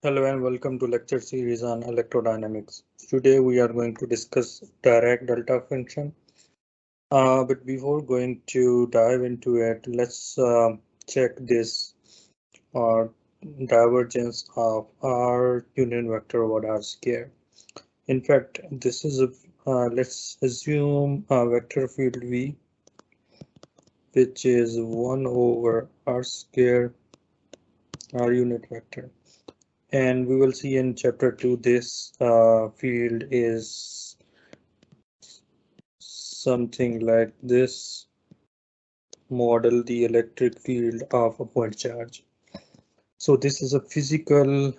Hello and welcome to lecture series on electrodynamics. Today we are going to discuss Dirac delta function. But before going to dive into it, let's check this uh, divergence of our unit vector over R square. In fact, this is a let's assume a vector field V, which is 1 over R square, our unit vector. And we will see in chapter 2 this field is something like this. Model the electric field of a point charge. So this is a physical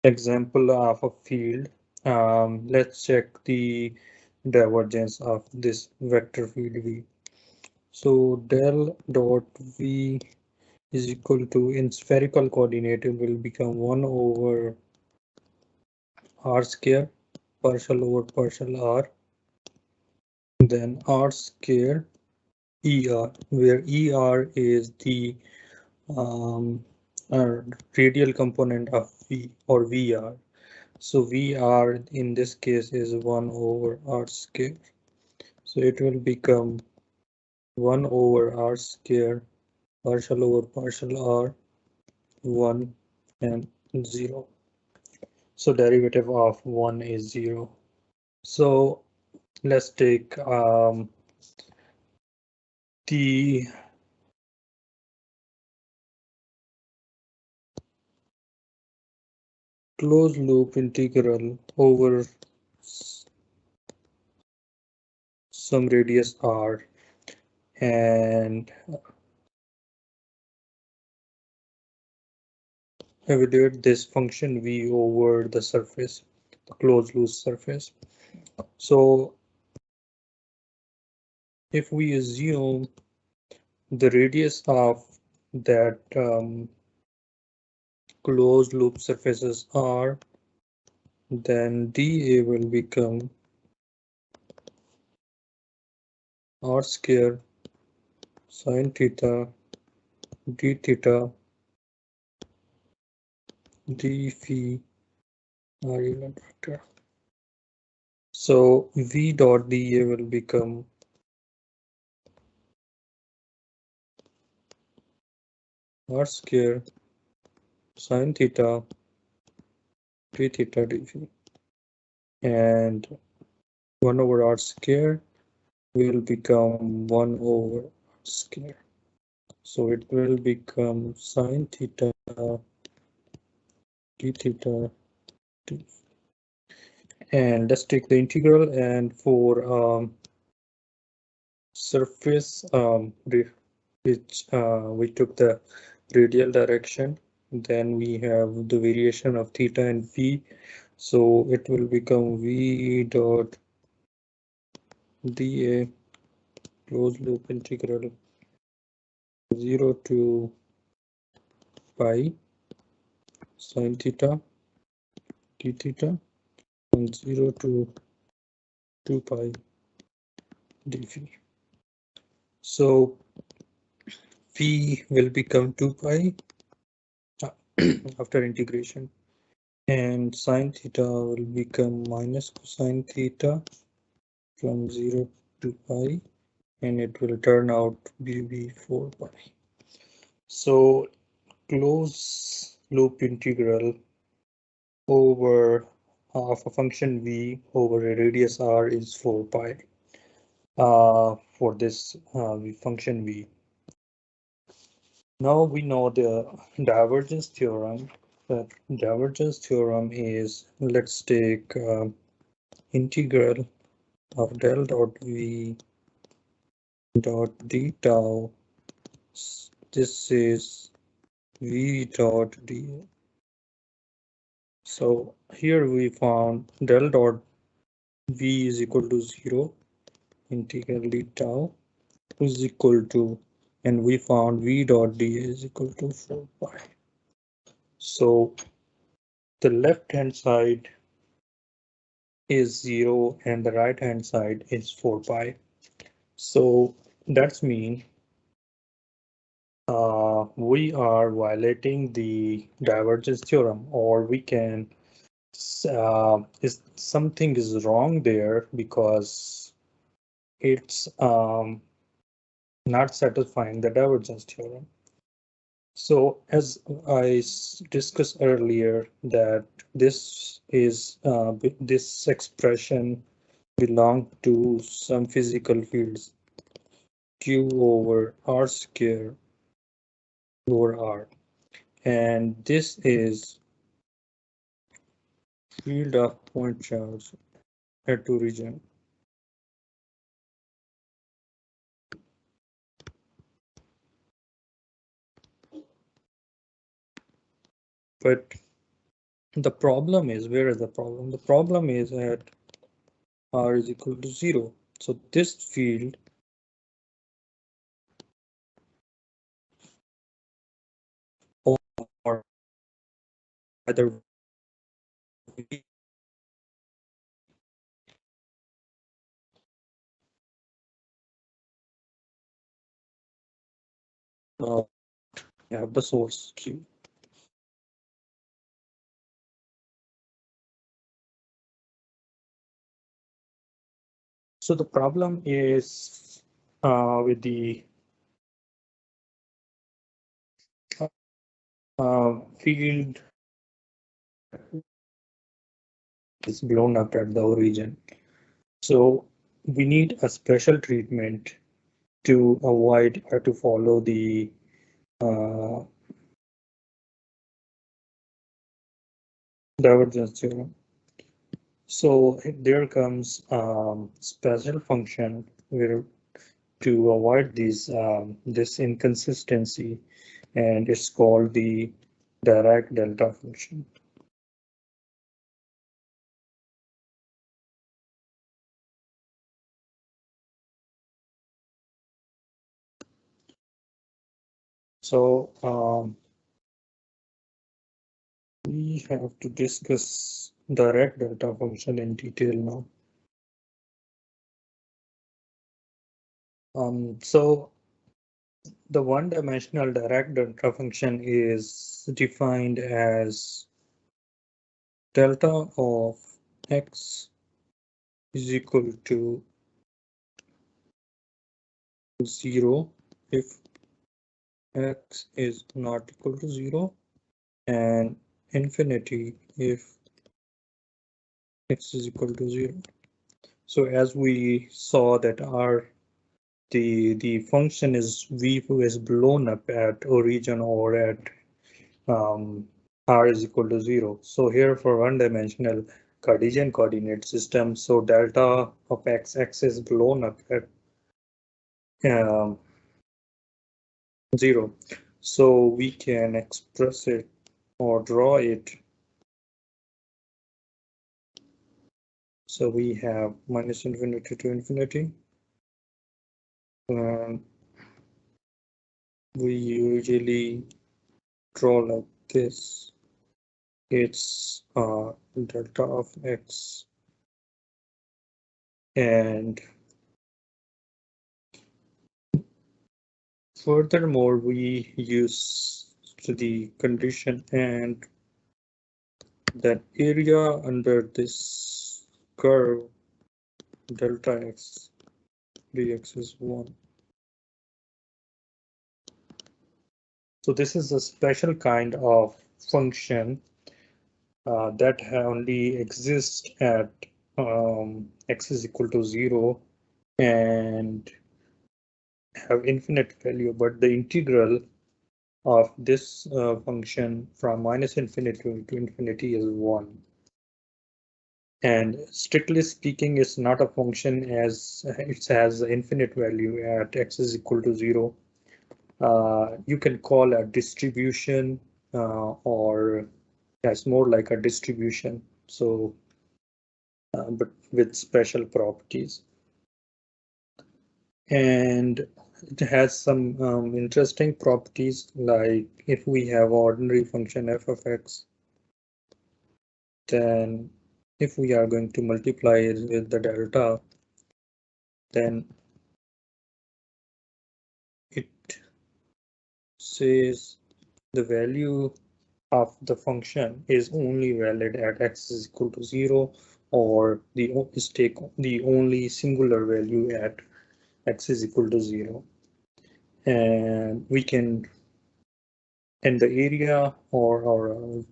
example of a field. Let's check the divergence of this vector field V. So del dot V is equal to, in spherical coordinate, it will become 1 over R square partial over partial R, then R square ER, where ER is the radial component of V or VR. So VR in this case is 1 over R square. So it will become 1 over R square partial over partial R, 1 and 0. So derivative of 1 is 0. So let's take the closed loop integral over some radius R and evaluate this function V over the surface, the closed loop surface. So if we assume the radius of that closed loop surfaces R, then dA will become R square sine theta d theta d phi R unit vector. So V dot dA will become R square sine theta d theta d phi, and 1 over R square will become 1 over R square. So it will become sine theta d theta d. And let's take the integral, and for surface which we took the radial direction, then we have the variation of theta and phi. So it will become V dot dA closed loop integral 0 to pi sine theta d theta and 0 to 2 pi d phi. So phi will become 2 pi after integration, and sine theta will become minus cosine theta from 0 to pi, and it will turn out to be 4 pi. So closed loop integral over of a function V over a radius R is 4 pi for this function V. Now we know the divergence theorem. The divergence theorem is, let's take integral of del dot V dot d tau. This is V dot d. So here we found del dot V is equal to 0, integral d tau is equal to, and we found V dot d is equal to 4 pi. So the left hand side is 0 and the right hand side is 4 pi. So that's mean we are violating the divergence theorem, or we can is something is wrong there because it's not satisfying the divergence theorem. So as I discussed earlier, that this is this expression belong to some physical fields Q over R square over R, and this is field of point charge at origin. But the problem is, where is the problem? The problem is at R is equal to 0. So this field or either we have the source Q. So the problem is with the field is blown up at the origin. So we need a special treatment to avoid or to follow the divergence theorem. So there comes special function where to avoid this inconsistency, and it's called the Dirac delta function. So we have to discuss Dirac delta function in detail now. So the one-dimensional Dirac delta function is defined as delta of x is equal to 0 if x is not equal to 0 and infinity if x is equal to 0. So as we saw that the function is v who is blown up at origin or at r is equal to 0. So here for one-dimensional Cartesian coordinate system, so delta of x is blown up at 0. So we can express it or draw it. So we have minus infinity to infinity. And we usually draw like this. It's delta of x, and furthermore we use the condition and that area under this curve delta x dx is 1. So this is a special kind of function that only exists at x is equal to 0 and have infinite value, but the integral of this function from minus infinity to infinity is 1. And strictly speaking, it's not a function as it has infinite value at x is equal to 0. You can call a distribution or it's more like a distribution. So, but with special properties. And it has some interesting properties, like if we have ordinary function f of x, then if we are going to multiply it with the delta, then it says the value of the function is only valid at x is equal to 0, or take the only singular value at x is equal to 0. And we can, in the area or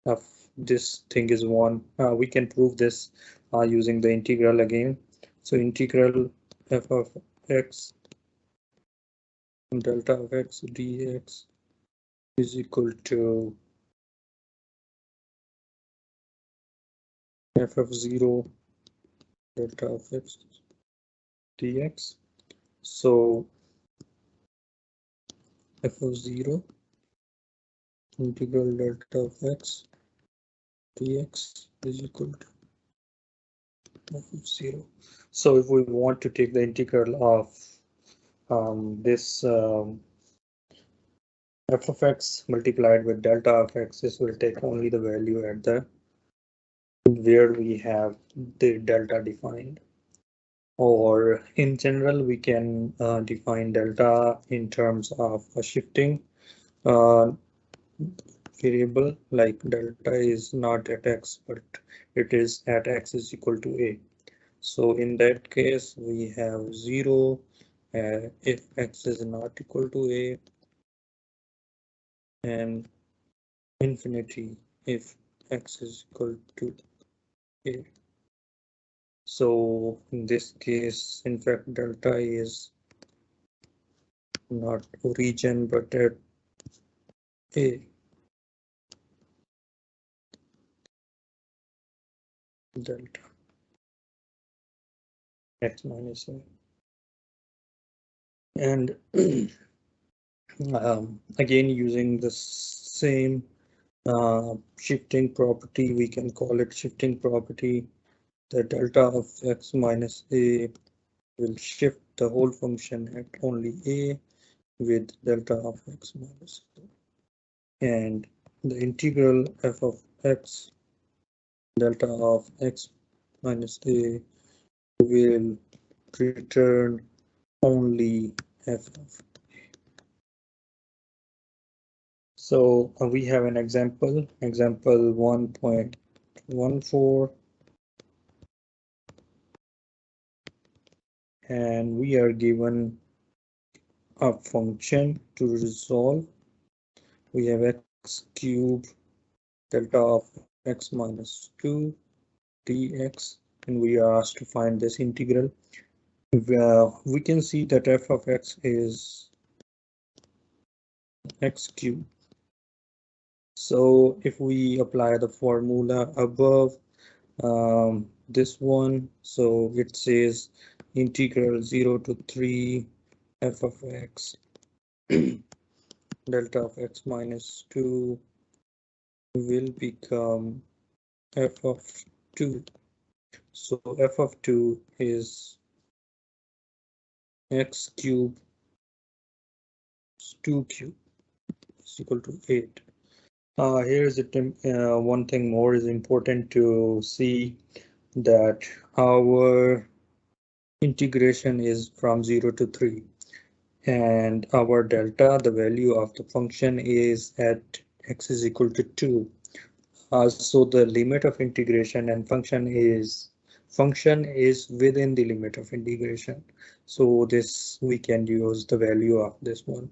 of this thing is 1, we can prove this using the integral again. So integral f of x delta of x dx is equal to f of 0 delta of x dx. So f of 0 integral delta of x dx is equal to f of 0. So if we want to take the integral of this f of x multiplied with delta of x, this will take only the value at the where we have the delta defined. Or in general, we can define delta in terms of a shifting variable, like delta is not at x, but it is at x is equal to a. So in that case, we have 0 if x is not equal to a, and infinity if x is equal to a. So in this case, in fact, delta is not origin, but at a. Delta x minus a. And again, using the same shifting property, we can call it shifting property. The delta of x minus a will shift the whole function at only a with delta of x minus a. And the integral f of x delta of x minus a will return only f of. So we have an example 1.14, and we are given a function to resolve. We have x cubed delta of x minus 2 dx, and we are asked to find this integral. We can see that f of x is x cubed. So if we apply the formula above, this one, so it says integral 0 to 3 f of x delta of x minus 2 will become f of 2. So f of 2 is x cubed 2 cubed is equal to 8. Here's one thing more is important to see, that our integration is from 0 to 3, and our delta, the value of the function, is at x is equal to 2. So the limit of integration and function is within the limit of integration. So this we can use the value of this one.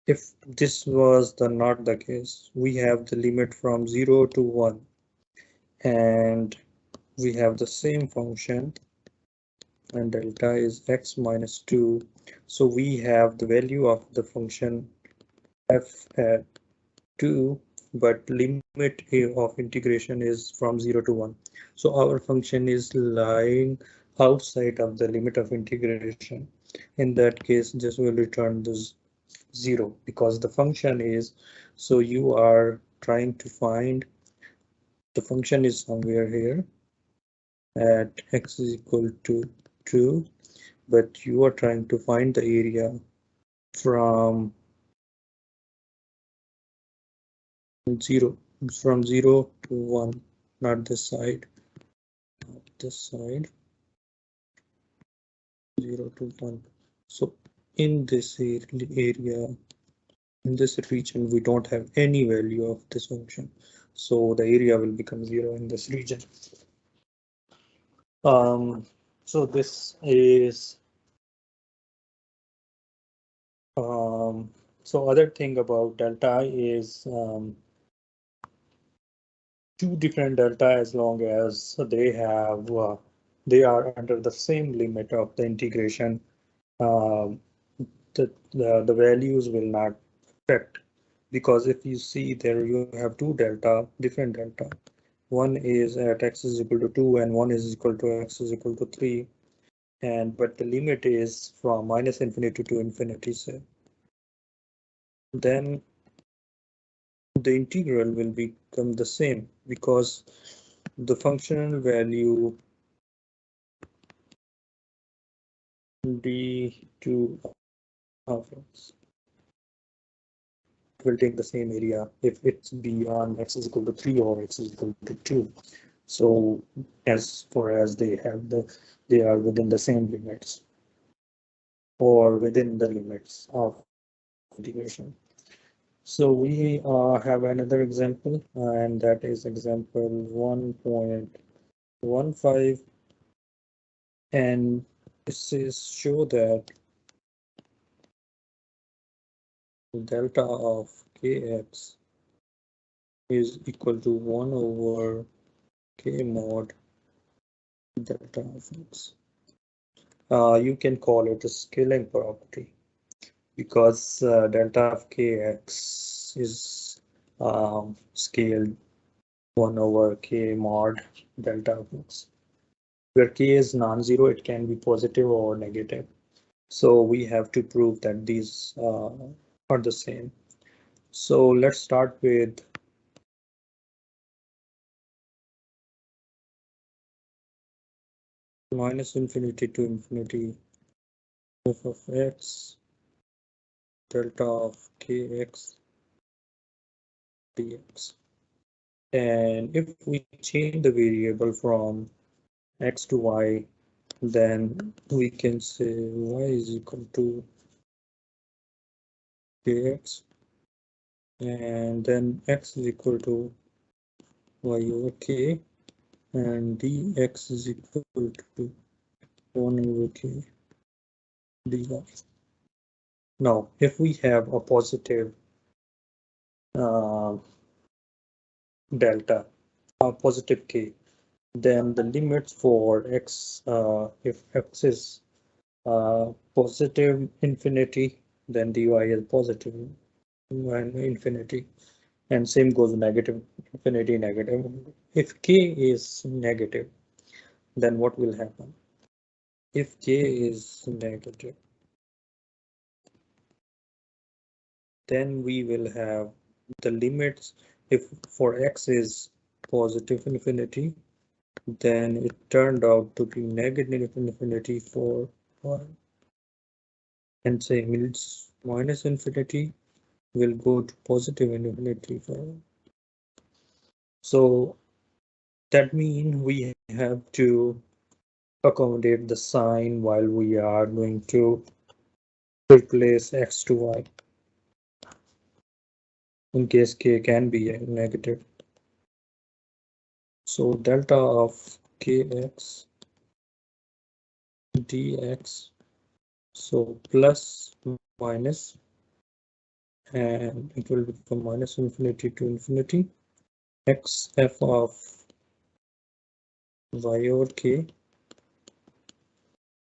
If this was not the case, we have the limit from 0 to 1, and we have the same function, and delta is x minus 2. So we have the value of the function f at 2, but limit of integration is from 0 to 1. So our function is lying outside of the limit of integration. In that case, this will return this 0, because the function is, so you are trying to find the function is somewhere here at x is equal to 2, but you are trying to find the area from 0 to 1, not this side, 0 to 1. So in this area, in this region, we don't have any value of this function. So the area will become 0 in this region. So this is so other thing about delta is two different delta as long as they have they are under the same limit of the integration. Um, the values will not affect, because if you see there you have two delta, different delta. One is at x is equal to 2 and one is equal to x is equal to 3, and but the limit is from minus infinity to infinity, say, then the integral will become the same, because the functional value d2 of x will take the same area if it's beyond x is equal to 3 or x is equal to 2. So as far as they are within the same limits or within the limits of integration. So we have another example, and that is example 1.15, and this is show that delta of kx is equal to 1 over k mod delta of x. You can call it a scaling property, because delta of kx is scaled 1 over k mod delta of x, where k is non-zero, it can be positive or negative. So we have to prove that these are the same. So let's start with minus infinity to infinity f of x delta of kx dx. And if we change the variable from x to y, then we can say y is equal to kx, and then x is equal to y over k, and dx is equal to 1 over k dy. Now, if we have a positive uh, delta, a positive k, then the limits for x, if x is positive infinity, then dy is positive and infinity, and same goes negative infinity negative. If k is negative, then what will happen? If k is negative, then we will have the limits. If for x is positive infinity, then it turned out to be negative infinity for y, and say means minus infinity will go to positive infinity for y. So that means we have to accommodate the sign while we are going to replace x to y, in case k can be negative. So delta of kx dx, so plus minus, and it will become minus infinity to infinity x f of y over k,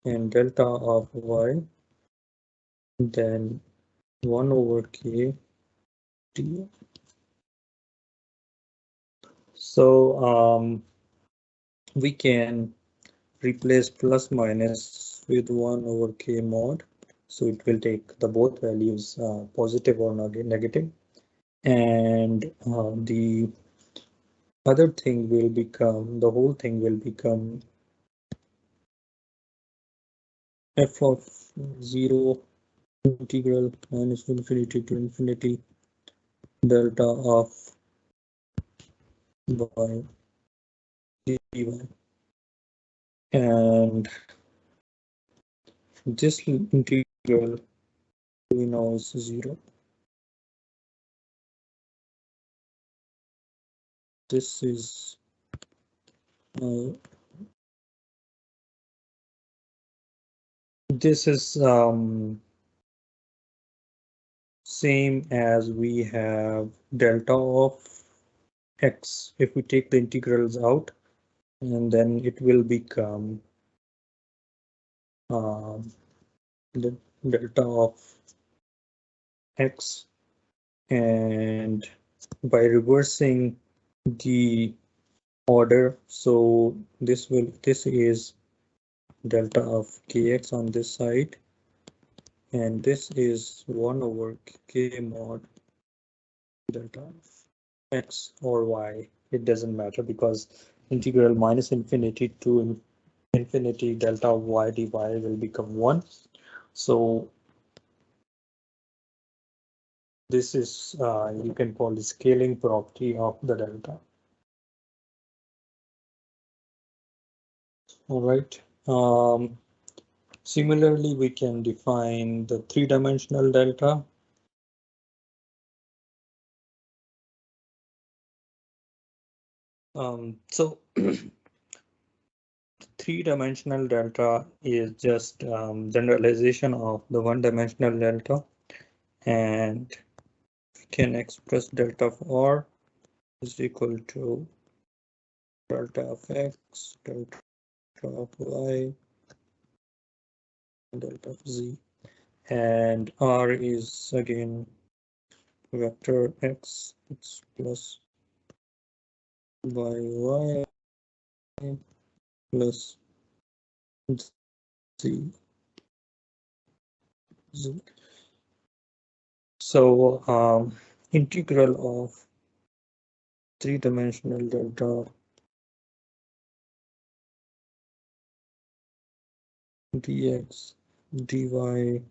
and delta of y, then 1 over k dx. So we can replace plus minus with 1 over k mod, so it will take the both values positive or negative, and the other thing will become, the whole thing will become f of 0 integral minus infinity to infinity delta of y dy, and this integral we know is 0. This is same as we have delta of x. If we take the integrals out, and then it will become the delta of x, and by reversing the order, so this is delta of kx on this side, and this is 1 over k mod delta x or y. It doesn't matter because integral minus infinity to infinity delta of y dy will become 1. So this is you can call the scaling property of the delta. All right. Similarly, we can define the three-dimensional delta. So three-dimensional delta is just generalization of the one-dimensional delta, and we can express delta of R is equal to delta of X, delta of Y, delta of Z, and R is again vector X plus Y plus Z. So integral of three-dimensional delta dx dy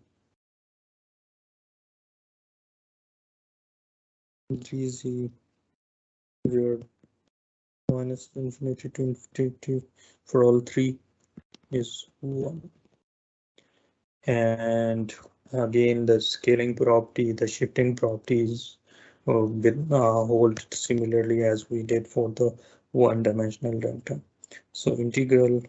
dz, where minus infinity to infinity for all three is 1. And again, the scaling property, the shifting properties hold similarly as we did for the one-dimensional delta. So integral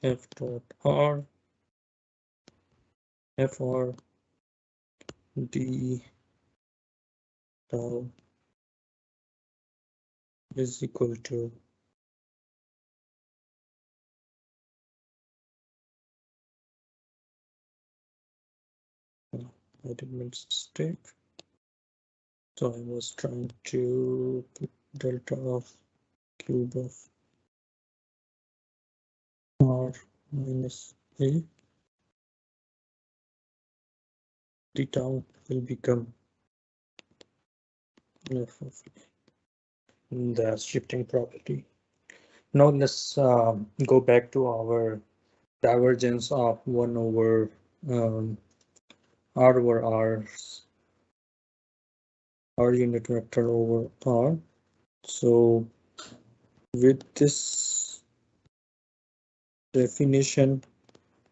f dot r fr d tau is equal to I did mistake. So I was trying to put delta of cube of r minus a. D tau will become f of the shifting property. Now let's go back to our divergence of 1 over r over r unit vector over r. So with this definition,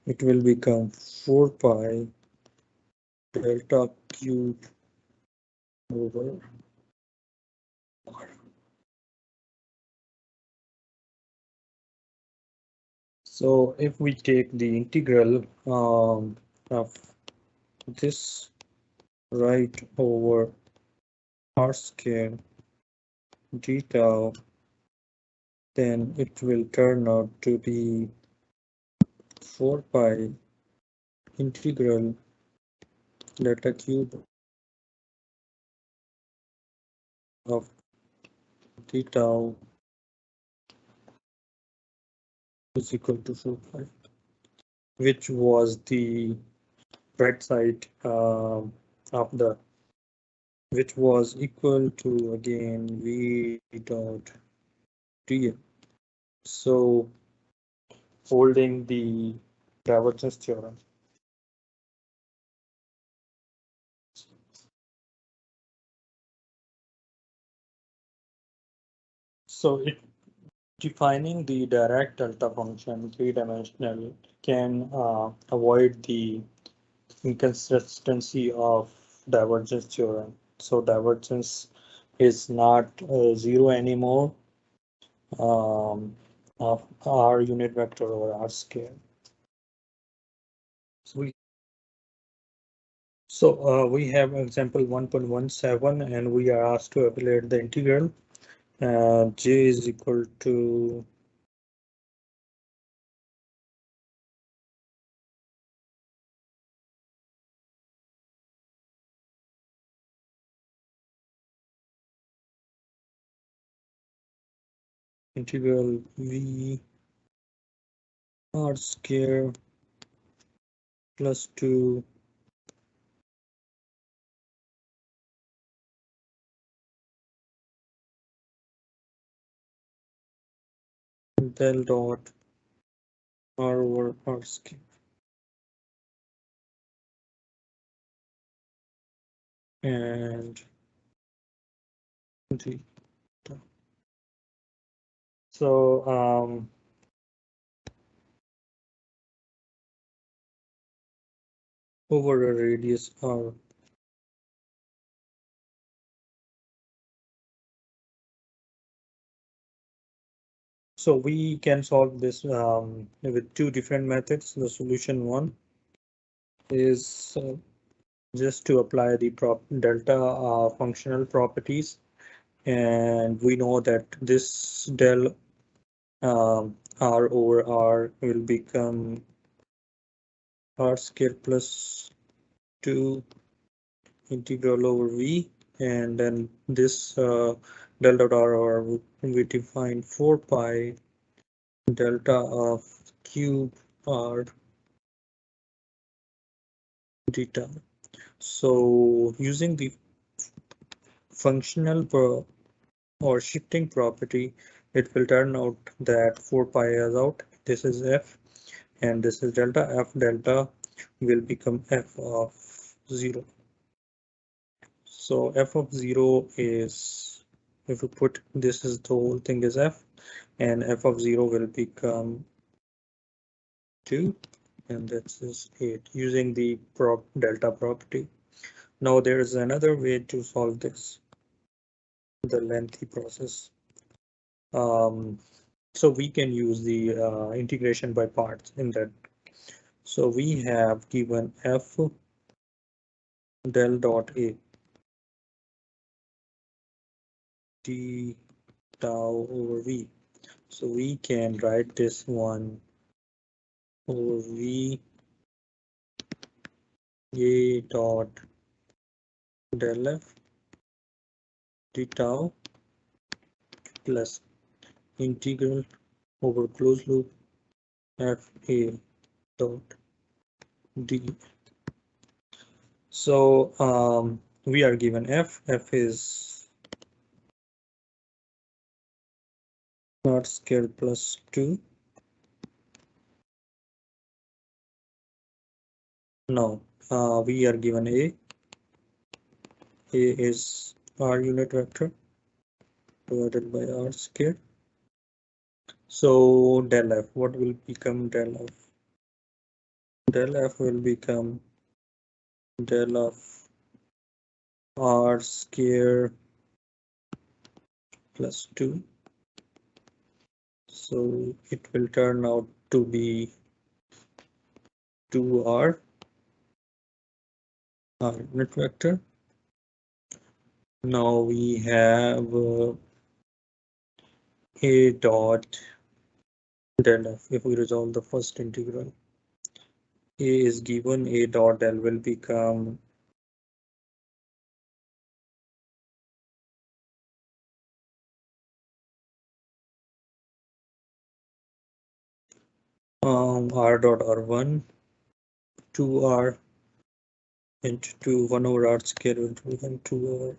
it will become 4 pi delta cube over r. So if we take the integral of this right over r square d tau, then it will turn out to be 4 pi integral delta cube of d tau is equal to 4 pi, which was the right side of the, which was equal to again v dot dl. So holding the divergence theorem. So Defining the Dirac delta function three-dimensional can avoid the inconsistency of divergence theorem. So divergence is not zero anymore um, of R unit vector or R scale. So we have example 1.17 and we are asked to evaluate the integral. J is equal to integral V R square plus 2 del dot R over R square. And the so over a radius R. So we can solve this with two different methods. The solution one is just to apply the delta functional properties, and we know that this del R over R will become R square plus 2 integral over V, and then this del dot R we define 4 pi delta of cube R theta. So using the functional or shifting property, it will turn out that 4 pi is out. This is F and this is delta. F delta will become F of 0. So F of 0 is, if we put this is the whole thing is F, and F of 0 will become 2, and this is 8 using the delta property. Now there is another way to solve this, the lengthy process. So we can use the integration by parts in that. So we have given F del dot A d tau over V. So we can write this one over V A dot del F d tau plus integral over closed loop F A dot D. So we are given F is R square plus 2. Now we are given A is R unit vector divided by R square. So del F, what will become del F? Del F will become del of R square plus 2. So it will turn out to be 2R unit vector. Now we have A dot del F. If we resolve the first integral, A is given, A dot del will become R dot R1 2R into 2 1 over R square into 2 over.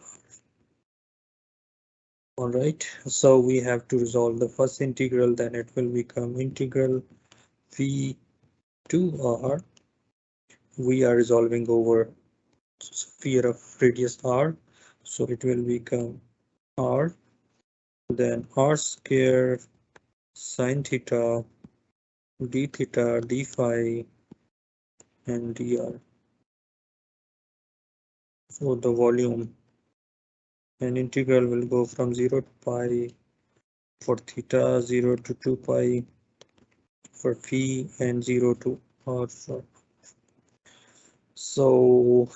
All right, so we have to resolve the first integral, then it will become integral V 2R. We are resolving over sphere of radius R, so it will become R, then R square Sine theta, d theta, d phi, and dr for the volume. And integral will go from 0 to pi for theta, 0 to 2 pi for phi, and 0 to r for. So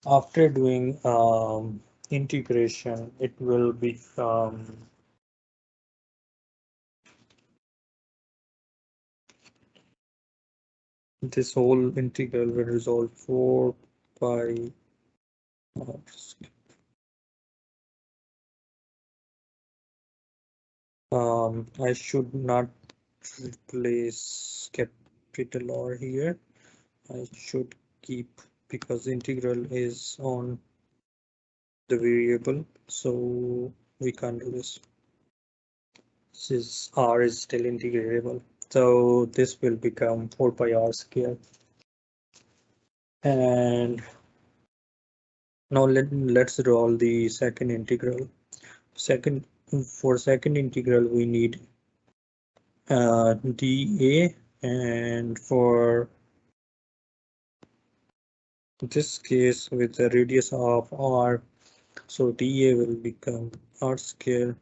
after doing integration, it will become this whole integral will resolve 4 pi r. I should not replace capital R here. I should keep, because integral is on the variable, so we can't do this. Since R is still integrable, so this will become 4 pi r square. And now let's draw the second integral. For second integral we need dA, and for this case with the radius of r, so dA will become r square.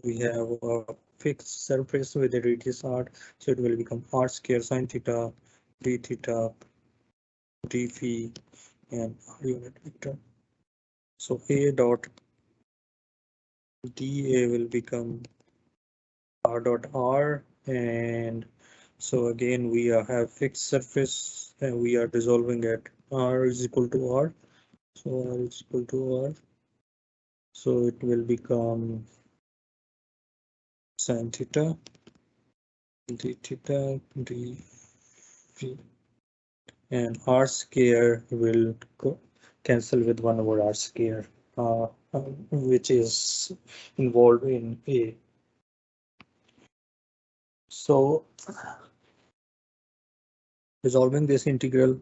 We have a fixed surface with a radius r, so it will become r square sine theta d theta d phi and r unit vector. So a dot dA will become r dot r, and so again we have fixed surface and we are dissolving at r is equal to r, so r is equal to r, so it will become sine theta d theta d phi, and r square will cancel with 1 over r square, which is involved in a. So resolving this integral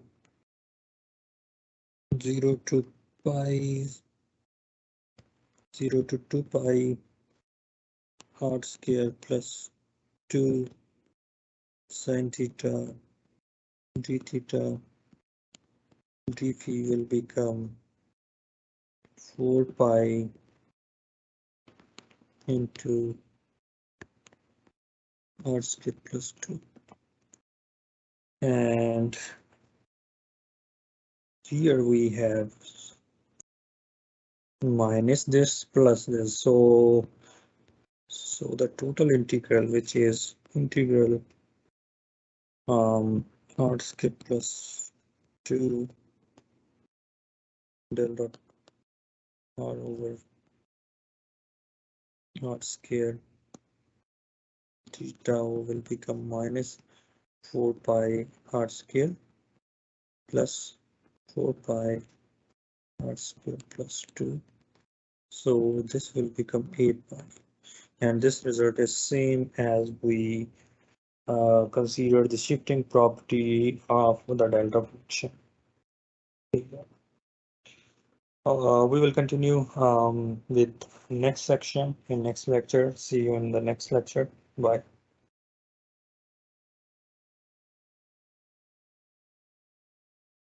0 to pi 0 to 2 pi r square plus 2 sine theta d theta d phi will become 4 pi into r square plus 2, and here we have minus this plus this, so the total integral, which is integral r square plus 2 del dot r over r square theta will become minus 4 pi r square plus 4 pi r square plus 2, so this will become 8 pi, and this result is same as we consider the shifting property of the delta function. We will continue with next section in next lecture. See you in the next lecture. Bye.